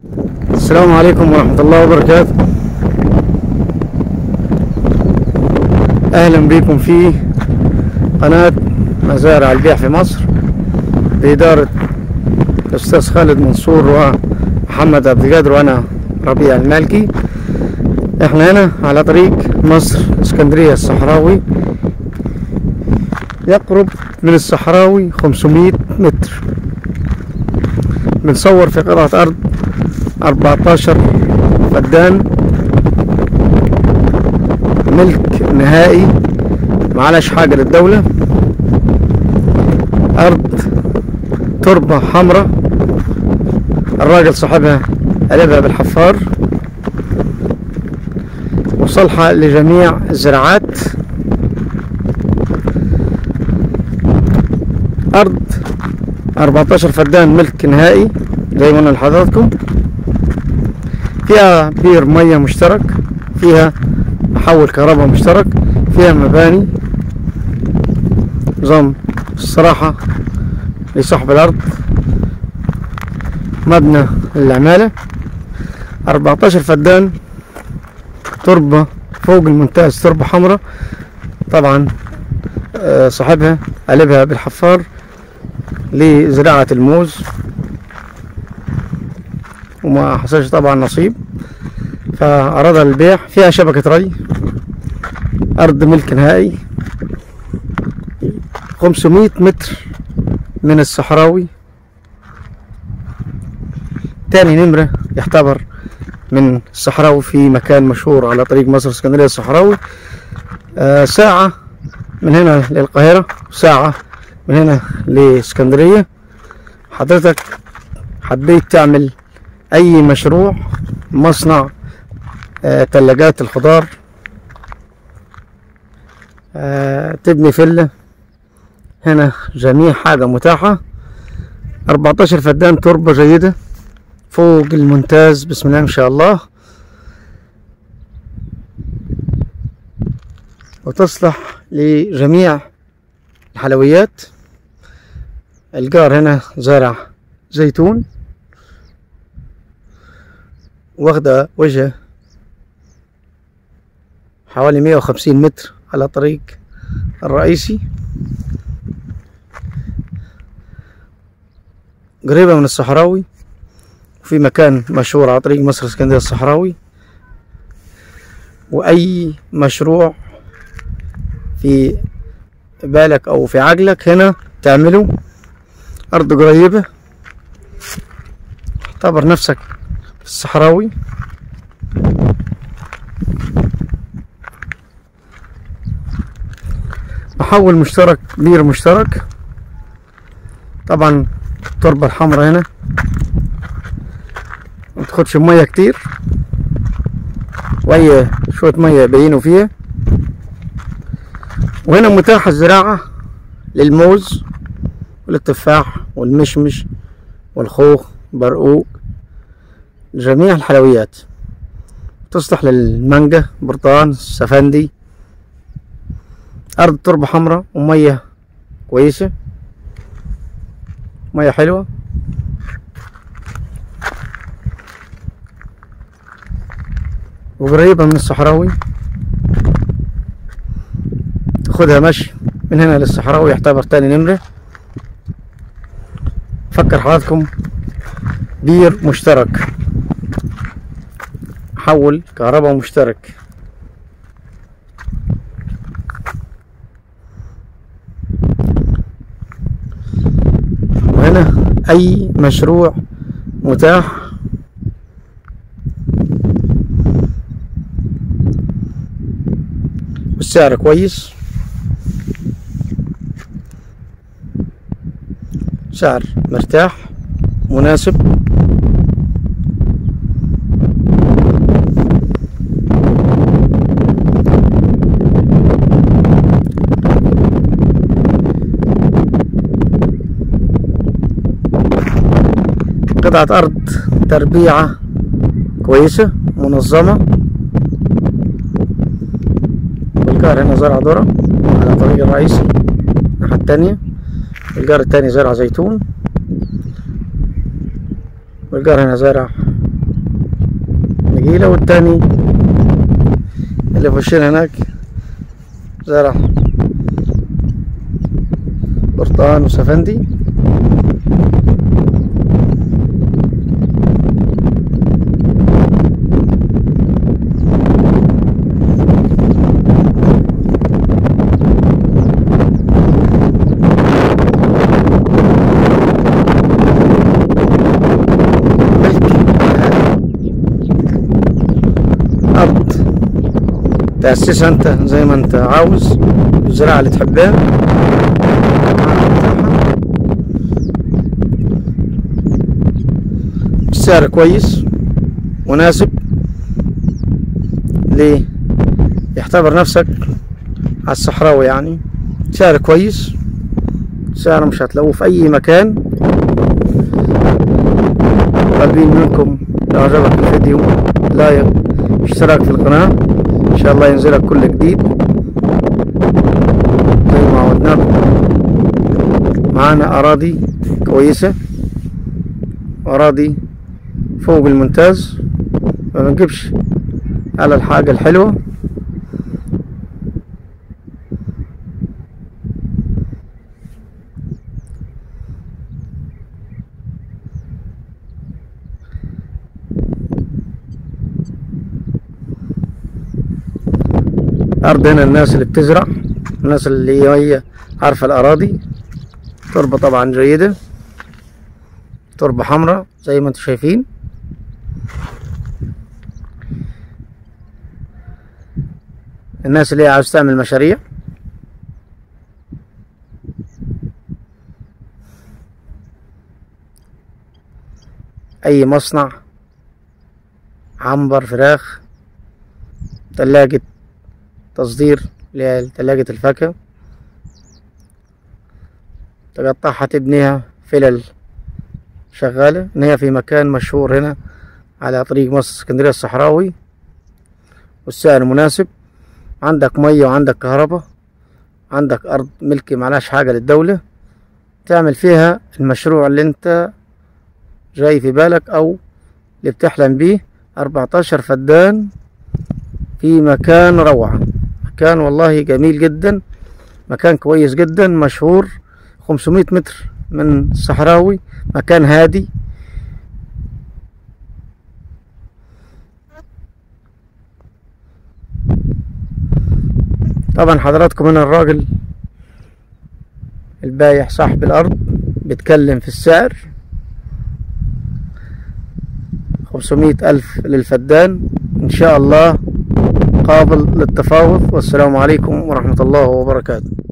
السلام عليكم ورحمة الله وبركاته. أهلا بكم في قناة مزارع البيع في مصر بإدارة الأستاذ خالد منصور ومحمد عبد القادر وأنا ربيع المالكي. احنا هنا على طريق مصر اسكندرية الصحراوي، يقرب من الصحراوي 500 متر. بنصور في قطعة أرض 14 فدان، ملك نهائي، معلش حاجة للدولة. أرض تربة حمراء، الراجل صاحبها قلبها بالحفار، وصالحة لجميع الزراعات. أرض 14 فدان ملك نهائي زي ما قلنا لحضراتكم. فيها بير مية مشترك، فيها محول كهرباء مشترك، فيها مباني نظام الصراحة لصاحب الأرض، مبنى للعمالة. 14 فدان تربة فوق الممتاز، تربة حمراء طبعا. صاحبها قلبها بالحفار لزراعة الموز، وما حصلش طبعا نصيب فعرضها للبيع. فيها شبكة ري، أرض ملك نهائي، 500 متر من الصحراوي. تاني نمرة يعتبر من الصحراوي في مكان مشهور على طريق مصر اسكندرية الصحراوي. ساعة من هنا للقاهرة، ساعة من هنا لاسكندرية. حضرتك حبيت تعمل أي مشروع، مصنع تلاجات الخضار، تبني فيلا، هنا جميع حاجة متاحة. 14 فدان تربة جيدة فوق الممتاز، بسم الله ما شاء الله، وتصلح لجميع الحلويات. الجار هنا زارع زيتون، واخدة وجه حوالي 150 متر على طريق الرئيسي، قريبة من الصحراوي، في مكان مشهور على طريق مصر اسكندرية الصحراوي. وأي مشروع في بالك أو في عقلك هنا تعمله. أرض قريبة، اعتبر نفسك في الصحراوي. محول مشترك، بير مشترك طبعا. التربة الحمراء هنا متاخدش مية كتير، وهي شوية مية يبينوا فيها. وهنا متاحة الزراعة للموز والتفاح والمشمش والخوخ، برقوق، جميع الحلويات. تصلح للمانجا، برتقان، سفندي. أرض تربة حمراء ومية كويسة، مية حلوة. وقريبة من الصحراوي، تاخدها مشي من هنا للصحراوي، يعتبر تاني نمرة. فكر حضراتكم بير مشترك، محول كهرباء مشترك. وهنا أي مشروع متاح. والسعر كويس، سعر مرتاح مناسب. قطعة أرض تربيعة كويسة منظمة. والجار هنا زرع ذرة على الطريق الرئيسي الناحية التانية. الجار التاني زرع زيتون، والجار هنا زرع نجيلة، والتاني اللي في وشنا هناك زرع برتقان وسفندي. أرض تأسسها انت زي ما انت عاوز، الزراعة اللي تحبها، السعر كويس مناسب. ليه يعتبر نفسك على الصحراوي يعني، سعر كويس، سعر مش هتلاقوه في اي مكان. طالبين منكم لو عجبك الفيديو لايك، اشتراك في القناة، ان شاء الله ينزلك كل جديد زي ما عودناكم. معانا اراضي كويسة، اراضي فوق الممتاز، ما بنجيبش على الحاجة الحلوة. أرض هنا الناس اللي بتزرع، الناس اللي هي عارفة الأراضي. تربة طبعا جيدة، تربة حمراء زي ما انتم شايفين. الناس اللي هي عاوز تعمل مشاريع، أي مصنع، عنبر فراخ، تلاجة تصدير اللي هي تلاجة الفاكهة، تقطعها تبنيها فلل شغالة. إن هي في مكان مشهور هنا على طريق مصر اسكندرية الصحراوي، والسعر مناسب. عندك مية وعندك كهرباء، عندك أرض ملكي معلاش حاجة للدولة، تعمل فيها المشروع اللي انت جاي في بالك أو اللي بتحلم بيه. 14 فدان في مكان روعة، مكان والله جميل جدا، مكان كويس جدا، مشهور، 500 متر من الصحراوي، مكان هادي. طبعا حضراتكم هنا الراجل البايع صاحب الأرض بيتكلم في السعر 500,000 للفدان، إن شاء الله قابل للتفاوض. والسلام عليكم ورحمة الله وبركاته.